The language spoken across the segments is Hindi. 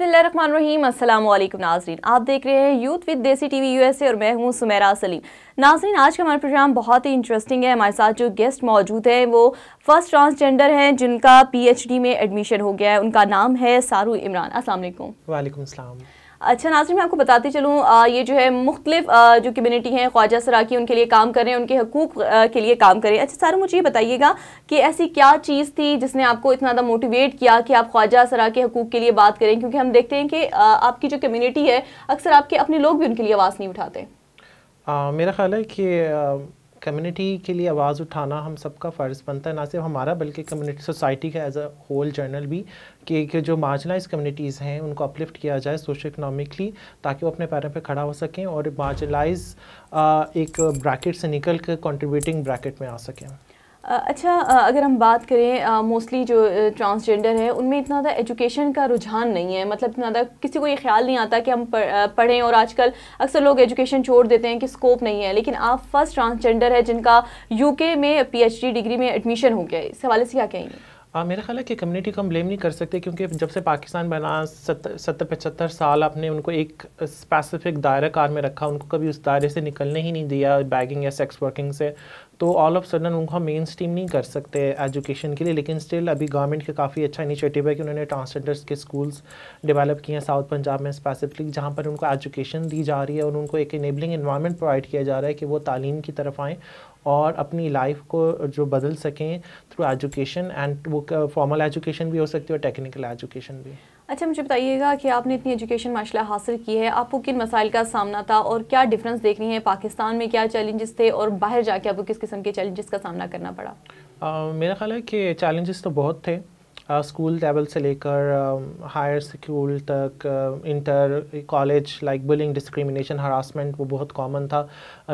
बिस्मिल्लाहिर्रहमानिर्रहीम। अस्सलाम वालेकुम नाज़रीन, आप देख रहे हैं यूथ विद देसी टीवी यूएसए और मैं हूं सुमेरा सलीम। नाज़रीन, आज का हमारा प्रोग्राम बहुत ही इंटरेस्टिंग है। हमारे साथ जो गेस्ट मौजूद हैं वो फर्स्ट ट्रांसजेंडर हैं जिनका पीएचडी में एडमिशन हो गया है। उनका नाम है सारू इमरान। अस्सलाम वालेकुम। वालेकुम सलाम। अच्छा नाज़रीन, मैं आपको बताती चलूँ, ये जो है मुख्तलिफ जो कम्युनिटी हैं ख्वाजा सराकी उनके लिए काम कर रहे हैं, उनके हकूक़ के लिए काम करें। अच्छा सारू, मुझे ये बताइएगा कि ऐसी क्या चीज़ थी जिसने आपको इतना ज़्यादा मोटिवेट किया कि आप ख्वाजा सराकी के हकूक़ के लिए बात करें, क्योंकि हम देखते हैं कि आपकी जो कम्युनिटी है अक्सर आपके अपने लोग भी उनके लिए आवाज़ नहीं उठाते। मेरा ख़्याल है कि कम्युनिटी के लिए आवाज़ उठाना हम सबका फ़र्ज़ बनता है, ना सिर्फ हमारा बल्कि कम्युनिटी सोसाइटी का एज अ होल जर्नल भी, कि जो मार्जिनलाइज कम्युनिटीज़ हैं उनको अपलिफ्ट किया जाए सोशो इकनॉमिकली, ताकि वो अपने पैरों पे खड़ा हो सकें और मार्जिनलाइज एक ब्रैकेट से निकल कर कंट्रीब्यूटिंग ब्रैकेट में आ सकें। अच्छा, अगर हम बात करें मोस्टली जो ट्रांसजेंडर है उनमें इतना ज़्यादा एजुकेशन का रुझान नहीं है, मतलब इतना ज़्यादा किसी को ये ख्याल नहीं आता कि हम पढ़ें, और आजकल अक्सर लोग एजुकेशन छोड़ देते हैं कि स्कोप नहीं है। लेकिन आप फर्स्ट ट्रांसजेंडर है जिनका यूके में पीएचडी डिग्री में एडमिशन हो गया है, इस हवाले से क्या कहेंगे? मेरा ख्याल है कि कम्युनिटी को हम ब्लेम नहीं कर सकते, क्योंकि जब से पाकिस्तान बना 70-75 साल आपने उनको एक स्पेसिफिक दायरा कार में रखा, उनको कभी उस दायरे से निकलने ही नहीं दिया बैगिंग या सेक्स वर्किंग से। तो ऑल ऑफ सडन उनको हम मेन स्ट्रीम नहीं कर सकते एजुकेशन के लिए। लेकिन स्टिल अभी गवर्नमेंट का काफ़ी अच्छा इनिशिएटिव है कि उन्होंने ट्रांसजेंडर्स के स्कूल्स डेवलप किए हैं साउथ पंजाब में स्पेसिफिकली, जहाँ पर उनको एजुकेशन दी जा रही है और उनको एक इनेबलिंग इन्वायरमेंट प्रोवाइड किया जा रहा है कि वो तालीम की तरफ आएँ और अपनी लाइफ को जो बदल सकें थ्रू एजुकेशन। एंड वो फॉर्मल एजुकेशन भी हो सकती है और टेक्निकल एजुकेशन भी। अच्छा, मुझे बताइएगा कि आपने इतनी एजुकेशन माशाल्लाह हासिल की है, आपको किन मसाइल का सामना था और क्या डिफरेंस देख रही हैं? पाकिस्तान में क्या चैलेंजेस थे और बाहर जाके आपको किस किस्म के चैलेंजेस का सामना करना पड़ा? मेरा ख्याल है कि चैलेंजेस तो बहुत थे, स्कूल लेवल से लेकर हायर स्कूल तक, inter college, like bullying, discrimination, harassment वो बहुत कॉमन था।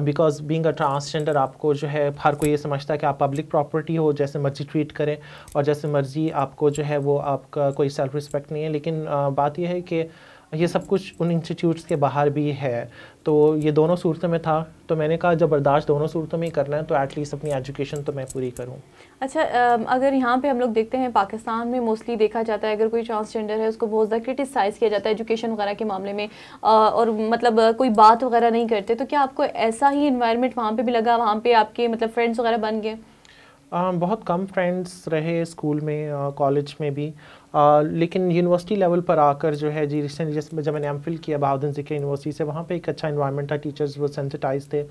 बिकॉज बीइंग अ ट्रांसजेंडर आपको जो है हर कोई ये समझता है कि आप पब्लिक प्रॉपर्टी हो, जैसे मर्जी ट्रीट करें और जैसे मर्जी आपको जो है वो आपका कोई सेल्फ रिस्पेक्ट नहीं है। लेकिन बात यह है कि ये सब कुछ उन इंस्टीट्यूट्स के बाहर भी है। तो ये दोनों सूरतों में था, तो मैंने कहा जब बर्दाश्त दोनों सूरतों में ही करना है तो एटलीस्ट अपनी एजुकेशन तो मैं पूरी करूं। अच्छा, अगर यहाँ पे हम लोग देखते हैं पाकिस्तान में मोस्टली देखा जाता है अगर कोई ट्रांसजेंडर है उसको बहुत ज़्यादा क्रिटिसाइज़ किया जाता है एजुकेशन वगैरह के मामले में, और मतलब कोई बात वगैरह नहीं करते। तो क्या आपको ऐसा ही इन्वायरमेंट वहाँ पे भी लगा? वहाँ पे आपके मतलब फ्रेंड्स वगैरह बन गए? बहुत कम फ्रेंड्स रहे स्कूल में, कॉलेज में भी। लेकिन यूनिवर्सिटी लेवल पर आकर जो है जी, रिसेंटली जैसे जब मैंने एमफिल किया बहाउद्दीन ज़िक्र यूनिवर्सिटी से, वहाँ पे एक अच्छा इन्वायरमेंट था, टीचर्स वो सेंसिटाइज थे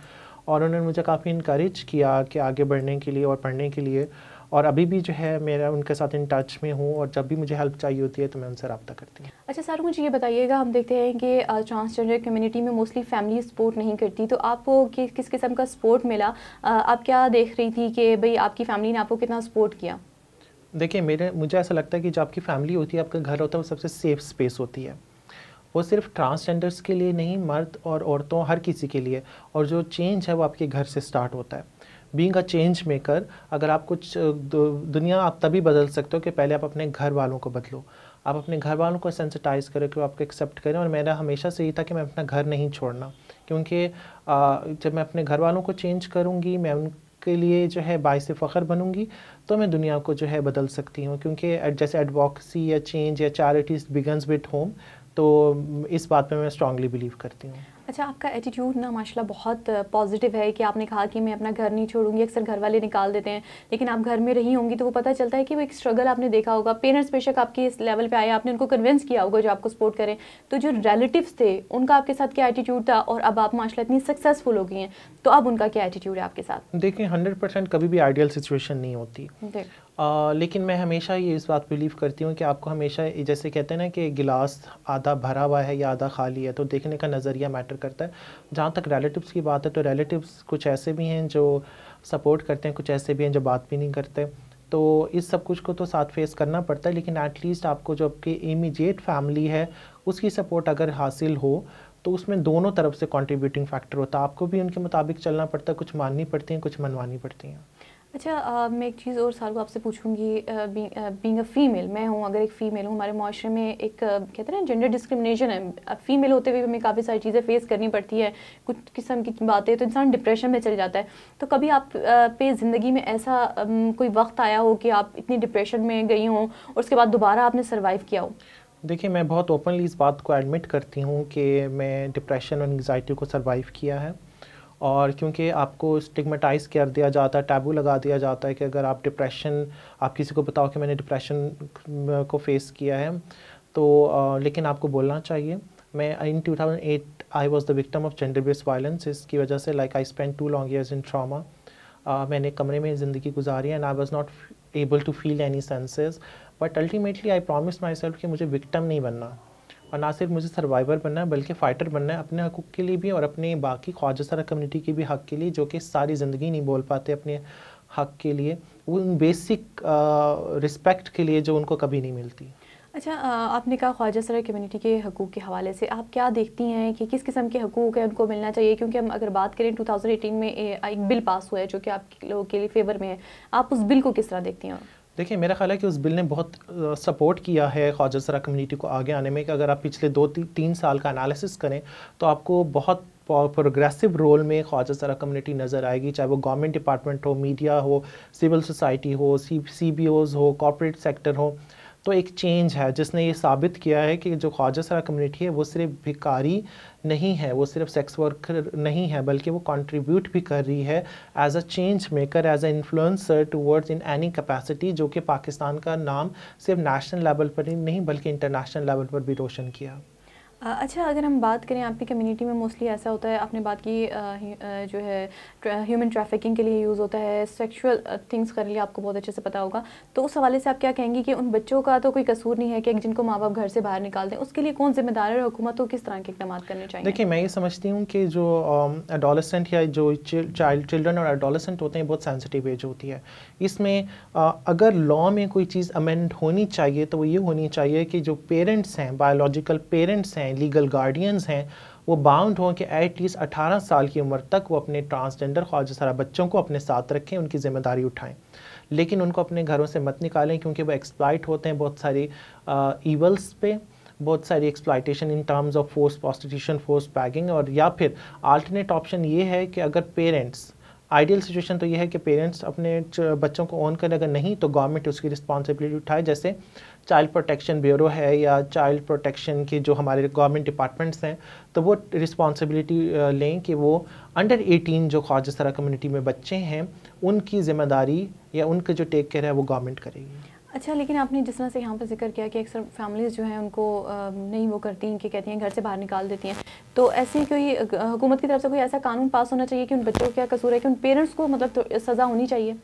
और उन्होंने मुझे काफ़ी इनकरेज किया कि आगे बढ़ने के लिए और पढ़ने के लिए। और अभी भी जो है मेरा उनके साथ इन टच में हूँ और जब भी मुझे हेल्प चाहिए होती है तो मैं उनसे रब्ता करती हूँ। अच्छा सारू, मुझे ये बताइएगा, हम देखते हैं कि ट्रांसजेंडर कम्युनिटी में मोस्टली फैमिली सपोर्ट नहीं करती, तो आपको किस किस्म का सपोर्ट मिला? आप क्या देख रही थी कि भाई आपकी फैमिली ने आपको कितना सपोर्ट किया? देखिए, मुझे ऐसा लगता है कि जो आपकी फैमिली होती है, आपका घर होता है, वो सबसे सेफ स्पेस होती है। वो सिर्फ ट्रांसजेंडर्स के लिए नहीं, मर्द और औरतों हर किसी के लिए। और जो चेंज है वो आपके घर से स्टार्ट होता है। बीइंग अ चेंज मेकर, अगर आप कुछ दुनिया आप तभी बदल सकते हो कि पहले आप अपने घर वालों को बदलो, आप अपने घर वालों को सेंसिटाइज करें कि वो आपको एक्सेप्ट करें। और मेरा हमेशा से ये था कि मैं अपना घर नहीं छोड़ना, क्योंकि जब मैं अपने घर वालों को चेंज करूँगी, मैं उनके लिए जो है बाइस फ़ख्र बनूँगी, तो मैं दुनिया को जो है बदल सकती हूँ। क्योंकि जैसे एडवोकेसी या चेंज या चैरिटीज़ बिगन्स विद होम, तो इस बात पे मैं स्ट्रांगली बिलीव करती हूँ। अच्छा, आपका एटीट्यूड ना माशाल्लाह बहुत पॉजिटिव है कि आपने कहा कि मैं अपना घर नहीं छोड़ूंगी। अक्सर घर वाले निकाल देते हैं, लेकिन आप घर में रही होंगी तो वो पता चलता है कि वो एक स्ट्रगल आपने देखा होगा। पेरेंट्स बेशक आपके इस लेवल पे आए, आपने उनको कन्विंस किया होगा जो आपको सपोर्ट करें, तो जो रिलेटिव्स थे उनका आपके साथ क्या एटीट्यूड था? और अब आप माशाल्लाह इतनी सक्सेसफुल हो गई हैं, तो अब उनका क्या एटीट्यूड है आपके साथ? देखिए, 100% कभी भी आइडियल सिचुएशन नहीं होती। लेकिन मैं हमेशा ये इस बात बिलीव करती हूँ कि आपको हमेशा, जैसे कहते हैं ना कि गिलास आधा भरा हुआ है या आधा खाली है, तो देखने का नज़रिया मैटर करता है। जहाँ तक रिलेटिव्स की बात है, तो रिलेटिव्स कुछ ऐसे भी हैं जो सपोर्ट करते हैं, कुछ ऐसे भी हैं जो बात भी नहीं करते। तो इस सब कुछ को तो साथ फेस करना पड़ता है। लेकिन एटलीस्ट आपको जो आपकी इमीडिएट फैमिली है उसकी सपोर्ट अगर हासिल हो तो उसमें दोनों तरफ से कंट्रीब्यूटिंग फैक्टर होता है। आपको भी उनके मुताबिक चलना पड़ता है, कुछ माननी पड़ती हैं, कुछ मनवानी पड़ती हैं। अच्छा, मैं एक चीज़ और सारू आपसे पूछूंगी। बीइंग अ फीमेल, मैं हूँ, अगर एक फ़ीमेल हूँ, हमारे माशरे में एक कहते हैं ना जेंडर डिस्क्रिमिनेशन है। फीमेल होते हुए हमें काफ़ी सारी चीज़ें फेस करनी पड़ती है, कुछ किस्म की बातें, तो इंसान डिप्रेशन में चल जाता है। तो कभी आप पे ज़िंदगी में ऐसा कोई वक्त आया हो कि आप इतनी डिप्रेशन में गई हों और उसके बाद दोबारा आपने सर्वाइव किया हो? देखिए, मैं बहुत ओपनली इस बात को एडमिट करती हूँ कि मैं डिप्रेशन और एंग्जाइटी को सर्वाइव किया है। और क्योंकि आपको स्टिग्मेटाइज़ कर दिया जाता है, टैबू लगा दिया जाता है कि अगर आप डिप्रेशन, आप किसी को बताओ कि मैंने डिप्रेशन को फेस किया है, तो लेकिन आपको बोलना चाहिए। मैं in 2008 I was the victim of gender based violence. इसकी वजह से like I spend 2 long years in trauma. मैंने कमरे में ज़िंदगी गुजारी and I was not able to feel any senses, but ultimately I promise myself कि मुझे विक्टिम नहीं बनना, और ना सिर्फ मुझे सर्वाइवर बनना है बल्कि फ़ाइटर बनना है अपने हकूक़ के लिए भी और अपने बाकी ख्वाजा सरा कम्युनिटी के भी हक़ के लिए, जो कि सारी ज़िंदगी नहीं बोल पाते अपने हक़ के लिए, उन बेसिक रिस्पेक्ट के लिए जो उनको कभी नहीं मिलती। अच्छा, आपने कहा ख्वाजा सरा कम्युनिटी के हकूक़ के हवाले से आप क्या देखती हैं कि किस किस्म के हकूक़ हैं उनको मिलना चाहिए? क्योंकि हम अगर बात करें 2018 में एक बिल पास हुआ है जो कि आप लोगों के लिए फ़ेवर में है, आप उस बिल को किस तरह देखती हैं? देखिए, मेरा ख़्याल है कि उस बिल ने बहुत सपोर्ट किया है ख्वाजा सरा कम्युनिटी को आगे आने में, कि अगर आप पिछले 2-3 साल का एनालिसिस करें तो आपको बहुत प्रोग्रेसिव रोल में ख्वाजा सरा कम्युनिटी नज़र आएगी, चाहे वो गवर्नमेंट डिपार्टमेंट हो, मीडिया हो, सिविल सोसाइटी हो, CBOs हो, कॉर्पोरेट सेक्टर हो। तो एक चेंज है जिसने ये साबित किया है कि जो ख्वाजा सरा कम्युनिटी है वो सिर्फ भिखारी नहीं है, वो सिर्फ सेक्स वर्कर नहीं है, बल्कि वो कंट्रीब्यूट भी कर रही है as a change maker, as a influencer towards in any capacity, जो कि पाकिस्तान का नाम सिर्फ नेशनल लेवल पर ही नहीं बल्कि इंटरनेशनल लेवल पर भी रोशन किया। अच्छा, अगर हम बात करें आपकी कम्युनिटी में मोस्टली ऐसा होता है, आपने बात की जो है ह्यूमन ट्रैफिकिंग के लिए यूज़ होता है, सेक्सुअल थिंग्स कर लिए आपको बहुत अच्छे से पता होगा, तो उस हवाले से आप क्या कहेंगी कि उन बच्चों का तो कोई कसूर नहीं है कि जिनको माँ बाप घर से बाहर निकाल दें, उसके लिए कौन जिम्मेदार है और हुकूमत को किस तरह के इक़दाम करने चाहिए? देखिए, मैं ये समझती हूँ कि जो एडोलेसेंट या जो चिल्ड्रन और एडोलेसेंट होते हैं बहुत सेंसिटिव एज होती है। इसमें अगर लॉ में कोई चीज़ अमेंड होनी चाहिए तो वो ये होनी चाहिए कि जो पेरेंट्स हैं, बायोलॉजिकल पेरेंट्स हैं, लीगल गार्डियंस हैं, वो बाउंड हों कि एटलीस्ट 18 साल की उम्र तक वो अपने ट्रांसजेंडर ख्वाजा सरा बच्चों को अपने साथ रखें, उनकी ज़िम्मेदारी उठाएं, लेकिन उनको अपने घरों से मत निकालें, क्योंकि वो एक्सप्लॉइट होते हैं बहुत सारी ईवल्स पे, बहुत सारी exploitation in terms of force prostitution, force bagging. और या फिर अल्टरनेट ऑप्शन ये है कि अगर पेरेंट्स, आइडियल सिचुएशन तो ये है कि पेरेंट्स अपने बच्चों को ओन करें, अगर नहीं तो गवर्नमेंट उसकी रिस्पॉन्सिबिलिटी उठाए, जैसे चाइल्ड प्रोटेक्शन ब्यूरो है या चाइल्ड प्रोटेक्शन के जो हमारे गवर्नमेंट डिपार्टमेंट्स हैं, तो वो रिस्पॉन्सिबिलिटी लें कि वो अंडर 18 जो ख्वाजा सरा कम्युनिटी में बच्चे हैं उनकी ज़िम्मेदारी या उनका जो टेक केयर है वो गवर्नमेंट करेगी। अच्छा, लेकिन आपने जिस तरह से यहाँ पर जिक्र किया कि अक्सर फैमिलीज़ जो हैं उनको नहीं वो करती हैं कि कहती हैं घर से बाहर निकाल देती हैं, तो ऐसी कोई हुकूमत की तरफ से कोई ऐसा कानून पास होना चाहिए कि उन बच्चों को क्या कसूर है कि उन पेरेंट्स को मतलब तो सज़ा होनी चाहिए?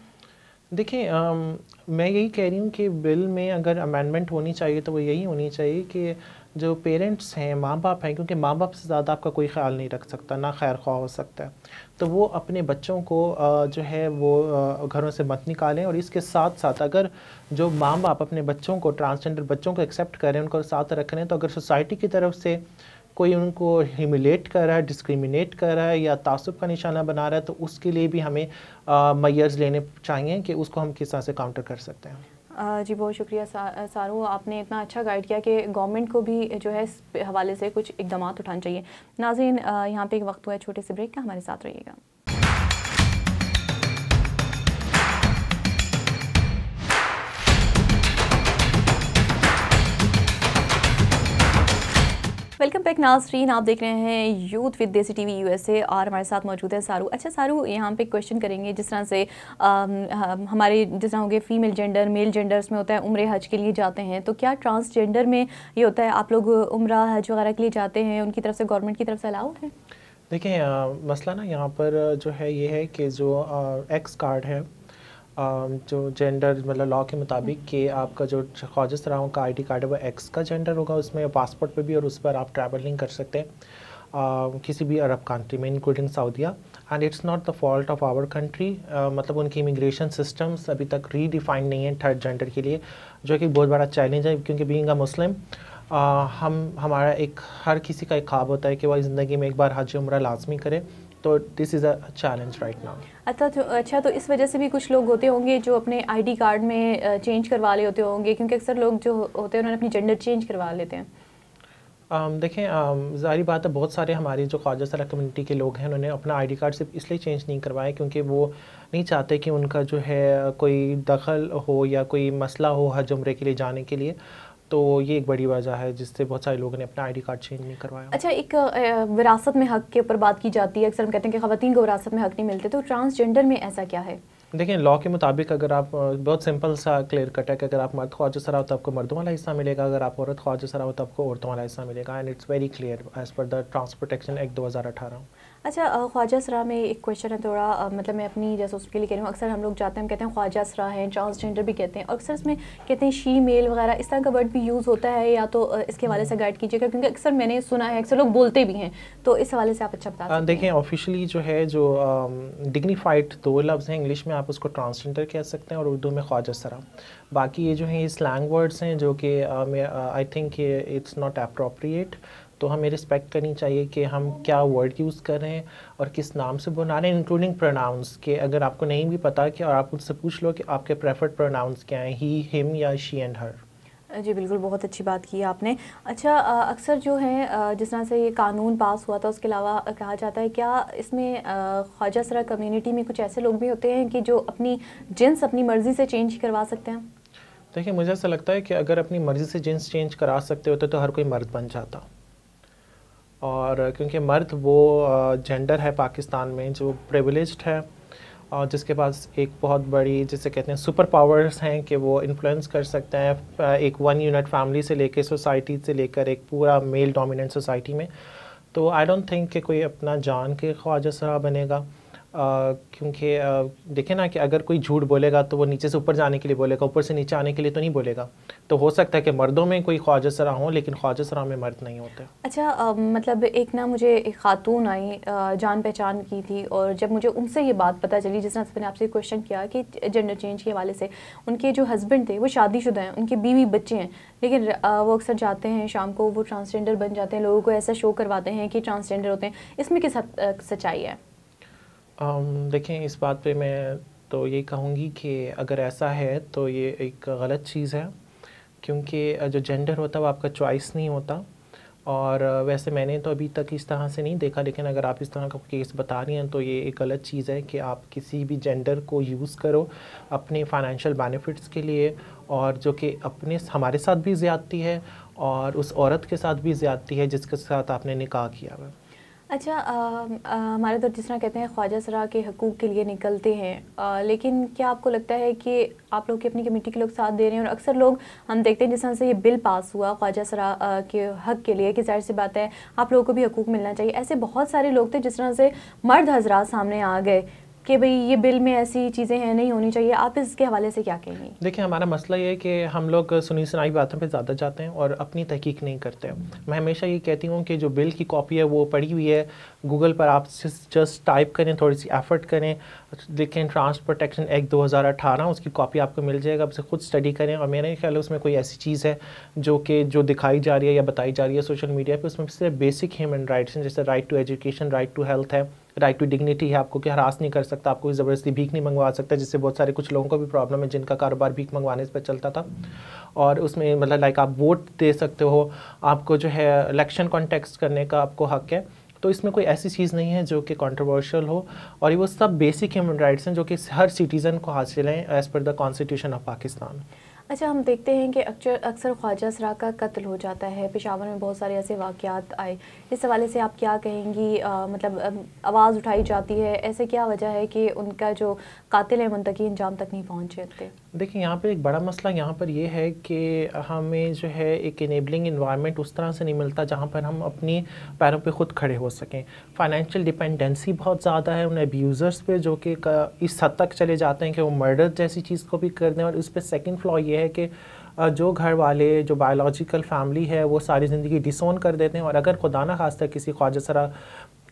देखिए, मैं यही कह रही हूँ कि बिल में अगर अमेंडमेंट होनी चाहिए तो वो यही होनी चाहिए कि जो पेरेंट्स हैं, माँ बाप हैं, क्योंकि माँ बाप से ज़्यादा आपका कोई ख्याल नहीं रख सकता, ना खैर ख्वाह हो सकता है, तो वो अपने बच्चों को जो है वो घरों से मत निकालें। और इसके साथ साथ अगर जो माँ बाप अपने बच्चों को, ट्रांसजेंडर बच्चों को एक्सेप्ट करें, उनको साथ रख रहे हैं, तो अगर सोसाइटी की तरफ से कोई उनको ह्यूमिलेट कर रहा है, डिस्क्रिमिनेट कर रहा है या तासुब का निशाना बना रहा है, तो उसके लिए भी हमें मेजर्स लेने चाहिए कि उसको हम किस तरह से काउंटर कर सकते हैं। जी, बहुत शुक्रिया सारू, आपने इतना अच्छा गाइड किया कि गवर्नमेंट को भी जो है इस हवाले से कुछ इक़दाम उठाने चाहिए। नाज़रीन, यहाँ पे एक वक्त हुआ है छोटे से ब्रेक का, हमारे साथ रहिएगा। वेलकम बैक नाज़रीन, आप देख रहे हैं यूथ विद देसी टीवी USA और हमारे साथ मौजूद है सारू। अच्छा सारू, यहाँ पे क्वेश्चन करेंगे जिस तरह से हमारे जिस तरह हो गए फीमेल जेंडर, मेल जेंडर्स में होता है उम्रे हज के लिए जाते हैं, तो क्या ट्रांसजेंडर में ये होता है आप लोग उम्रा हज वगैरह के लिए जाते हैं, उनकी तरफ से गवर्नमेंट की तरफ से अलाउड है? देखिए, मसला ना यहाँ पर जो है ये है कि जो एक्स कार्ड है, जो जेंडर मतलब लॉ के मुताबिक कि आपका जो ख्वाजा सराओं का ID कार्ड है वो एक्स का जेंडर होगा, उसमें पासपोर्ट पे भी, और उस पर आप ट्रैवल नहीं कर सकते किसी भी अरब कंट्री में इंक्लूडिंग सऊदीया। And it's not the fault of our country, मतलब उनकी इमिग्रेशन सिस्टम्स अभी तक रीडिफाइन नहीं है थर्ड जेंडर के लिए, जो कि बहुत बड़ा चैलेंज है, क्योंकि बीइंग अ मुस्लिम हमारा एक हर किसी का एक ख्वाब होता है कि वह ज़िंदगी में एक बार हज उम्रा लाजमी करे, तो this is a challenge right now. अच्छा, तो इस वजह से भी कुछ लोग होते होंगे जो अपने ID कार्ड में चेंज करवा ले होते होंगे, क्योंकि अक्सर लोग जो होते हैं उन्होंने अपनी जेंडर चेंज करवा लेते हैं। देखें, ज़ाहिर बात है बहुत सारे हमारी जो ख्वाजा सरा कम्युनिटी के लोग हैं उन्होंने अपना ID कार्ड सिर्फ इसलिए चेंज नहीं करवाया क्योंकि वो नहीं चाहते कि उनका जो है कोई दखल हो या कोई मसला हो हज उम्रे के लिए जाने के लिए। तो ये एक बड़ी वजह है जिससे बहुत सारे लोगों ने अपना आईडी कार्ड चेंज नहीं करवाया। अच्छा, एक विरासत में हक के ऊपर बात की जाती है, अक्सर हम कहते हैं कि ख़वातीन को विरासत में हक नहीं मिलते, तो ट्रांसजेंडर में ऐसा क्या है? देखिए, लॉ के मुताबिक अगर आप बहुत सिंपल सा क्लियर कट है कि अगर आप मर्द ख्वाजा सरा हो तो आपको मर्दों वाला हिस्सा मिलेगा, अगर आप औरत ख्वाजा सरा हो तो आपको औरतों वाला हिस्सा मिलेगा, and it's very clear as per the trans protection act 2018। अच्छा, ख्वाजा सरा में एक क्वेश्चन है थोड़ा, मतलब मैं अपनी जैसे उसके लिए कह रही हूँ, अक्सर हम लोग जाते हैं, हम कहते हैं ख्वाजा सरा हैं, ट्रांसजेंडर भी कहते हैं, और अक्सर इसमें कहते हैं शी मेल वगैरह इस तरह का वर्ड भी यूज़ होता है, या तो इसके हवाले से गाइड कीजिएगा, क्योंकि अक्सर मैंने सुना है अक्सर लोग बोलते भी हैं, तो इस हवाले से आप अच्छा बता सकते हैं। देखिए, ऑफिशियली जो है जो डिग्निफाइड दो लफ्ज़ हैं, इंग्लिश में आप उसको ट्रांसजेंडर कह सकते हैं और उर्दू में ख्वाजा सरा। बाकी ये जो हैं ये स्लैंग वर्ड्स हैं जो कि I think it's not appropriate, तो हमें रिस्पेक्ट करनी चाहिए कि हम क्या वर्ड यूज़ कर रहे हैं और किस नाम से बुला रहे हैं, इंक्लूडिंग प्रोनाउंस के अगर आपको नहीं भी पता कि और आप उनसे पूछ लो कि आपके प्रेफर्ड प्रोनाउंस क्या हैं, ही, हिम या शी एंड हर। जी बिल्कुल, बहुत अच्छी बात की आपने। अच्छा, अक्सर जो है जिस तरह से ये कानून पास हुआ था उसके अलावा कहा जाता है क्या इसमें ख्वाजा सरा कम्युनिटी में कुछ ऐसे लोग भी होते हैं कि जो अपनी जिन्स अपनी मर्ज़ी से चेंज करवा सकते हैं? देखिए, मुझे ऐसा लगता है कि अगर अपनी मर्ज़ी से जिन्स चेंज करा सकते होते तो हर कोई मर्द बन जाता, और क्योंकि मर्द वो जेंडर है पाकिस्तान में जो प्रिविलेज्ड है और जिसके पास एक बहुत बड़ी, जिसे कहते हैं सुपर पावर्स हैं कि वो इन्फ्लुएंस कर सकते हैं एक वन यूनिट फैमिली से लेकर सोसाइटी से लेकर एक पूरा मेल डोमिनेंट सोसाइटी में। तो आई डोंट थिंक कि कोई अपना जान के ख्वाजा सरा बनेगा, क्योंकि देखें ना कि अगर कोई झूठ बोलेगा तो वो नीचे से ऊपर जाने के लिए बोलेगा, ऊपर से नीचे आने के लिए तो नहीं बोलेगा। तो हो सकता है कि मर्दों में कोई ख्वाजा सरा हो लेकिन ख्वाजा सरा में मर्द नहीं होते। अच्छा, मतलब एक ना मुझे एक खातून आई, जान पहचान की थी, और जब मुझे उनसे ये बात पता चली, जिस तरह से मैंने आपसे क्वेश्चन किया कि जेंडर चेंज के हवाले से, उनके जो हस्बैंड थे वो शादीशुदा हैं, उनके बीवी बच्चे हैं, लेकिन वो अक्सर जाते हैं शाम को वो ट्रांसजेंडर बन जाते हैं, लोगों को ऐसा शो करवाते हैं कि ट्रांसजेंडर होते हैं। इसमें किस हद तक सच्चाई है? देखें, इस बात पे मैं तो ये कहूँगी कि अगर ऐसा है तो ये एक गलत चीज़ है, क्योंकि जो जेंडर होता है वो आपका चॉइस नहीं होता। और वैसे मैंने तो अभी तक इस तरह से नहीं देखा, लेकिन अगर आप इस तरह का केस बता रही हैं तो ये एक गलत चीज़ है कि आप किसी भी जेंडर को यूज़ करो अपने फाइनेंशियल बेनिफिट्स के लिए, और जो कि अपने हमारे साथ भी ज़्यादती है और उस औरत के साथ भी ज़्यादती है जिसके साथ आपने निकाह किया हुआ। अच्छा, हमारे तो जिस तरह कहते हैं ख्वाजा सरा के हकूक़ के लिए निकलते हैं, लेकिन क्या आपको लगता है कि आप लोग की अपनी कमेटी के लोग साथ दे रहे हैं? और अक्सर लोग हम देखते हैं जिस तरह से ये बिल पास हुआ ख्वाजा सरा के हक़ के लिए कि ज़ाहिर सी बात है आप लोगों को भी हकूक़ मिलना चाहिए, ऐसे बहुत सारे लोग थे जिस तरह से मर्द हजरात सामने आ गए कि भाई ये बिल में ऐसी चीज़ें हैं, नहीं होनी चाहिए, आप इसके हवाले से क्या कहेंगे? देखिए, हमारा मसला ये है कि हम लोग सुनी सुनाई बातों पे ज़्यादा जाते हैं और अपनी तहकीक नहीं करते। मैं हमेशा ये कहती हूँ कि जो बिल की कॉपी है वो पड़ी हुई है गूगल पर, आप जस्ट टाइप करें, थोड़ी सी एफर्ट करें, देखें ट्रांस प्रोटेक्शन एक्ट 2018, उसकी कॉपी आपको मिल जाएगा, आप उसे खुद स्टडी करें। और मेरा ख्याल है उसमें कोई ऐसी चीज़ है जो दिखाई जा रही है या बताई जा रही है सोशल मीडिया पे, उसमें सिर्फ बेसिक ह्यूमन राइट्स हैं, जैसे right to education, right to health है, राइट टू डिग्निटी है, आपको कोई हरास नहीं कर सकता, आपको ज़बरदस्ती भीख नहीं मंगवा सकता, जिससे बहुत सारे कुछ लोगों को भी प्रॉब्लम है जिनका कारोबार भीख मंगवाने पर चलता था। और उसमें मतलब लाइक आप वोट दे सकते हो, आपको जो है इलेक्शन कॉन्टेस्ट करने का आपको हक़ है। तो इसमें कोई ऐसी चीज़ नहीं है जो कि कंट्रोवर्शियल हो, और ये वो सब बेसिक ह्यूमन राइट्स हैं जो कि हर सिटीज़न को हासिल हैं as per the constitution of Pakistan. अच्छा, हम देखते हैं कि अक्सर ख्वाजा सरा का कत्ल हो जाता है, पेशावर में बहुत सारे ऐसे वाक़यात आए, इस हवाले से आप क्या कहेंगी? मतलब आवाज़ उठाई जाती है, ऐसे क्या वजह है कि उनका जो कातिल है मुंतकी अंजाम तक नहीं पहुँच सकते? देखिए, यहाँ पर एक बड़ा मसला यहाँ पर ये है कि हमें जो है एक इनेबलिंग इन्वायरमेंट उस तरह से नहीं मिलता जहाँ पर हम अपनी पैरों पे ख़ुद खड़े हो सकें। फ़ाइनेंशियल डिपेंडेंसी बहुत ज़्यादा है उन अब्यूज़र्स पे, जो कि इस हद तक चले जाते हैं कि वो मर्डर जैसी चीज़ को भी कर दें। और उस पर सेकेंड फ्लॉ ये है कि जो घर वाले, जो बायोलॉजिकल फैमिली है, वो सारी ज़िंदगी डिसोन कर देते हैं। और अगर खुदा न खास्ता किसी ख्वाजा सरा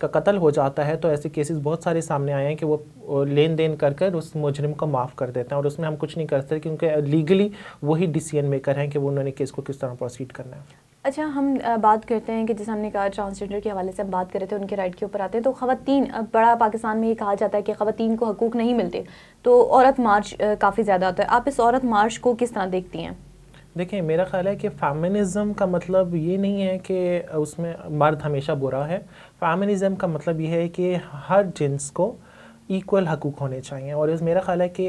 का कत्ल हो जाता है तो ऐसे केसेस बहुत सारे सामने आए हैं कि वो लेन देन कर कर उस मुजरिम को माफ़ कर देते हैं, और उसमें हम कुछ नहीं कर सकते क्योंकि लीगली वही डिसीजन मेकर हैं कि वो उन्होंने केस को किस तरह प्रोसीड करना है। अच्छा, हम बात करते हैं कि जैसे हमने कहा ट्रांसजेंडर के हवाले से हम बात कर रहे थे, उनके राइट के ऊपर आते हैं, तो ख़वातीन, बड़ा पाकिस्तान में ये कहा जाता है कि ख़वातीन को हकूक़ नहीं मिलते, तो औरत मार्च काफ़ी ज़्यादा होता है, आप इस औरत मार्च को किस तरह देखती हैं? देखिए, मेरा ख़्याल है कि फ़ेमिनिज़्म का मतलब ये नहीं है कि उसमें मर्द हमेशा बुरा है। फ़ेमिनिज़्म का मतलब ये है कि हर जिन्स को इक्वल हकूक़ होने चाहिए। और मेरा ख़्याल है कि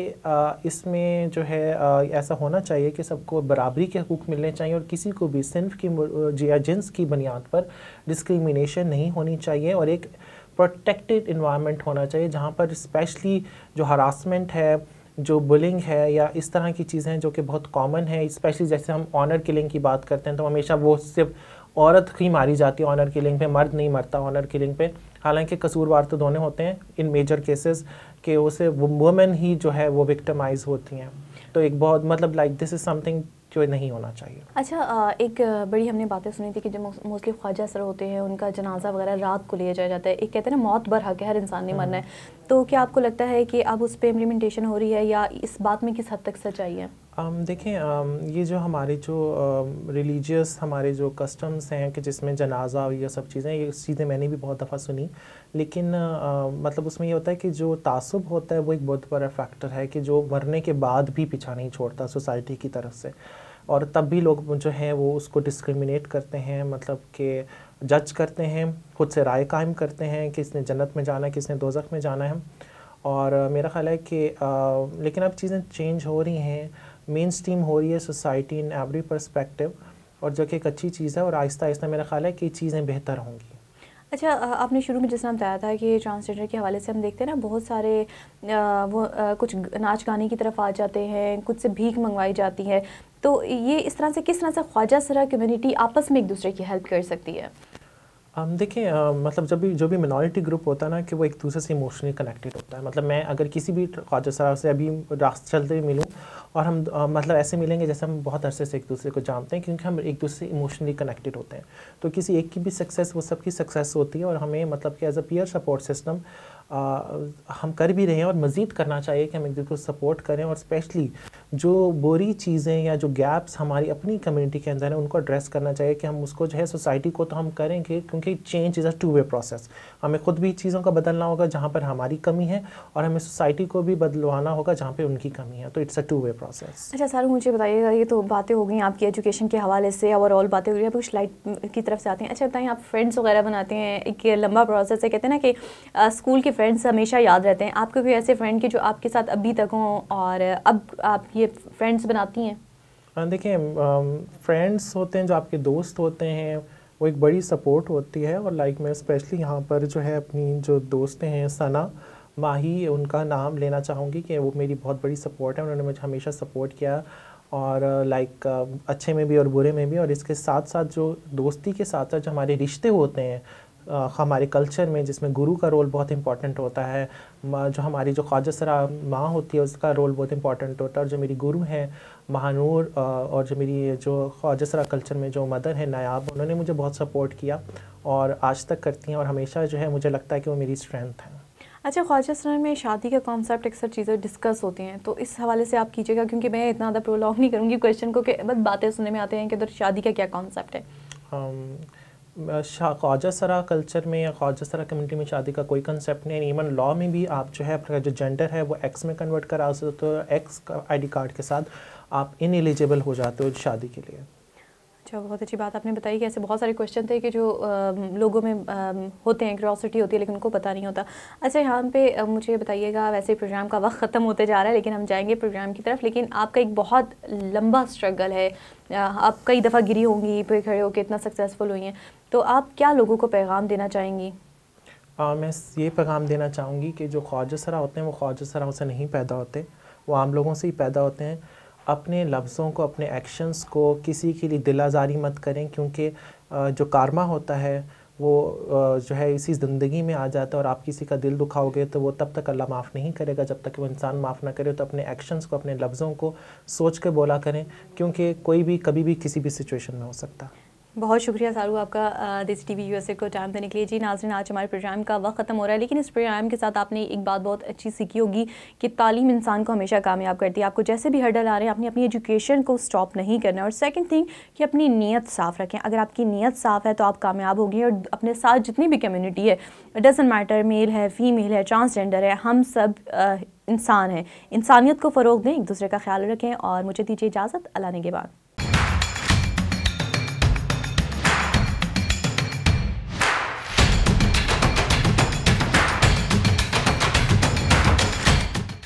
इसमें जो है ऐसा होना चाहिए कि सबको बराबरी के हकूक़ मिलने चाहिए और किसी को भी सिन्फ की या जिन्स की बुनियाद पर डिस्क्रिमिनेशन नहीं होनी चाहिए, और एक प्रोटेक्टेड इन्वायरमेंट होना चाहिए जहाँ पर स्पेशली जो हरासमेंट है, जो बुलिंग है या इस तरह की चीज़ें हैं जो कि बहुत कॉमन है, स्पेशली जैसे हम ऑनर किलिंग की बात करते हैं तो हमेशा वो सिर्फ औरत ही मारी जाती है ऑनर किलिंग पे, मर्द नहीं मरता ऑनर किलिंग पे। हालांकि कसूरवार तो दोनों होते हैं इन मेजर केसेस कि उसे वुमेन ही जो है वो विक्टिमाइज होती हैं। तो एक बहुत मतलब लाइक दिस इज़ समथिंग जो नहीं होना चाहिए। अच्छा, एक बड़ी हमने बातें सुनी थी कि जो मोस्टली ख्वाजा सर होते हैं उनका जनाजा वगैरह रात को लिया जाता है। एक कहते हैं ना मौत बरहक है, हर इंसान ने मरना है। तो क्या आपको लगता है कि अब उस पर इम्प्लीमेंटेशन हो रही है या इस बात में किस हद तक सच्चाई है? देखें, ये जो हमारे जो रिलीजियस हमारे जो कस्टम्स हैं कि जिसमें जनाजा और ये सब चीज़ें, ये चीज़ें मैंने भी बहुत दफ़ा सुनी, लेकिन मतलब उसमें ये होता है कि जो तासुब होता है वो एक बहुत बड़ा फैक्टर है कि जो मरने के बाद भी पीछा नहीं छोड़ता सोसाइटी की तरफ से, और तब भी लोग जो हैं वो उसको डिस्क्रिमिनेट करते हैं, मतलब कि जज करते हैं, खुद से राय कायम करते हैं कि इसने जन्नत में जाना है, किसने दोज़ख में जाना है। और मेरा ख़्याल है कि लेकिन अब चीज़ें चेंज हो रही हैं, मेन स्ट्रीम हो रही है सोसाइटी इन एवरी पर्सपेक्टिव, और जो कि एक अच्छी चीज़ है, और आहिस्ता आहिस्ता मेरा ख़्याल है कि चीज़ें बेहतर होंगी। अच्छा, आपने शुरू में जिस नाम बताया था कि ट्रांसजेंडर के हवाले से हम देखते हैं ना बहुत सारे कुछ नाच गाने की तरफ आ जाते हैं, कुछ से भीख मंगवाई जाती है। तो ये इस तरह से किस तरह से ख्वाजा सरा कम्युनिटी आपस में एक दूसरे की हेल्प कर सकती है? देखिए, मतलब जो भी मिनॉरिटी ग्रुप होता है ना कि वो एक दूसरे से इमोशनली कनेक्टेड होता है। मतलब मैं अगर किसी भी ख्वाजा सरा से अभी रास्ते चलते हुए मिलूँ और हम मतलब ऐसे मिलेंगे जैसे हम बहुत अरसे से एक दूसरे को जानते हैं, क्योंकि हम एक दूसरे से इमोशनली कनेक्टेड होते हैं। तो किसी एक की भी सक्सेस वो सबकी सक्सेस होती है, और हमें मतलब कि as a peer support system हम कर भी रहे हैं और मज़ीद करना चाहिए कि हम एक दूसरे को सपोर्ट करें, और स्पेशली जो बुरी चीज़ें या जो गैप्स हमारी अपनी कम्युनिटी के अंदर हैं उनको एड्रेस करना चाहिए कि हम उसको जो है सोसाइटी को तो हम करेंगे, क्योंकि change is a two way process. हमें ख़ुद भी चीज़ों का बदलना होगा जहाँ पर हमारी कमी है, और हमें सोसाइटी को भी बदलवाना होगा जहाँ पर उनकी कमी है। तो it's a two way process. अच्छा सारू, मुझे बताइएगा, ये तो बातें हो गई आपकी एजुकेशन के हवाले से, ओवरऑल बातें हो रही है, कुछ लाइट की तरफ से आती हैं। अच्छा बताइए, आप फ्रेंड्स वगैरह बनाते हैं, एक लंबा प्रोसेस है, कहते हैं ना कि स्कूल के फ्रेंड्स हमेशा याद रहते हैं। आपके कोई ऐसे फ्रेंड के जो आपके साथ अभी तक हों और अब आप ये फ्रेंड्स बनाती हैं? देखिए, फ्रेंड्स होते हैं जो आपके दोस्त होते हैं, वो एक बड़ी सपोर्ट होती है। और लाइक मैं स्पेशली यहाँ पर जो है अपनी जो दोस्त हैं सना माही, उनका नाम लेना चाहूँगी कि वो मेरी बहुत बड़ी सपोर्ट है। उन्होंने मुझे हमेशा सपोर्ट किया, और लाइक अच्छे में भी और बुरे में भी। और इसके साथ साथ जो दोस्ती के साथ साथ जो हमारे रिश्ते होते हैं हमारे कल्चर में, जिसमें गुरु का रोल बहुत इंपॉर्टेंट होता है, जो हमारी जो ख्वाजा सरा माँ होती है उसका रोल बहुत इंपॉर्टेंट होता है, और जो मेरी गुरु हैं महानूर, और जो मेरी जो ख्वाजा सरा कल्चर में जो मदर है नायाब, उन्होंने मुझे बहुत सपोर्ट किया और आज तक करती हैं, और हमेशा जो है मुझे लगता है कि वो मेरी स्ट्रेंथ है। अच्छा, ख्वाजा सरा में शादी का कॉन्सेप्ट अक्सर चीज़ें डिस्कस होती हैं, तो इस हवाले से आप कीजिएगा, क्योंकि मैं इतना ज़्यादा प्रोलॉन्ग नहीं करूँगी क्वेश्चन को, कि बस बातें सुनने में आते हैं कि उधर शादी का क्या कॉन्सेप्ट है। ख्वाजा सरा कल्चर में या ख्वाजा सरा कम्युनिटी में शादी का कोई कंसेप्ट नहीं है। इवन लॉ में भी आप जो है अपना जो जेंडर है वो एक्स में कन्वर्ट करा सकते हो, एक्स आईडी कार्ड के साथ आप इनएलिजिबल हो जाते हो शादी के लिए। अच्छा, बहुत अच्छी बात आपने बताई कि ऐसे बहुत सारे क्वेश्चन थे कि जो लोगों में होते हैं, क्यूरियोसिटी होती है, लेकिन उनको पता नहीं होता। अच्छा, यहाँ पे मुझे बताइएगा, वैसे प्रोग्राम का वक्त ख़त्म होते जा रहा है, लेकिन हम जाएंगे प्रोग्राम की तरफ। लेकिन आपका एक बहुत लंबा स्ट्रगल है, आप कई दफ़ा गिरी होंगी, पे खड़े होकर इतना सक्सेसफुल हुई हैं, तो आप क्या लोगों को पैगाम देना चाहेंगी? मैं ये पैगाम देना चाहूँगी कि जो ख्वाजा सरा होते हैं वो ख्वाजा सराओं से नहीं पैदा होते, वो आम लोगों से ही पैदा होते हैं। अपने लफ्ज़ों को, अपने एक्शंस को किसी के लिए दिल आज़ारी मत करें, क्योंकि जो कारमा होता है वो जो है इसी ज़िंदगी में आ जाता है, और आप किसी का दिल दुखाओगे तो वो तब तक अल्लाह माफ़ नहीं करेगा जब तक वो इंसान माफ़ ना करे। तो अपने एक्शंस को, अपने लफ्ज़ों को सोच के बोला करें, क्योंकि कोई भी कभी भी किसी भी सिचुएशन में हो सकता है। बहुत शुक्रिया सारू आपका देसी टीवी यूएसए को टाइम देने के लिए। जी नाज़रीन, आज हमारे प्रोग्राम का वक्त ख़त्म हो रहा है, लेकिन इस प्रोग्राम के साथ आपने एक बात बहुत अच्छी सीखी होगी कि तालीम इंसान को हमेशा कामयाब करती है। आपको जैसे भी हर्डल आ रहे हैं, अपनी अपनी एजुकेशन को स्टॉप नहीं करना है। और सेकंड थिंग कि अपनी नीयत साफ़ रखें। अगर आपकी नीयत साफ़ है तो आप कामयाब होंगे, और अपने साथ जितनी भी कम्युनिटी है, डजंट मैटर मेल है, फीमेल है, ट्रांसजेंडर है, हम सब इंसान हैं। इंसानियत को फ़रोग़ दें, एक दूसरे का ख्याल रखें, और मुझे दीजिए इजाज़त। अल्लाह ने के बाद।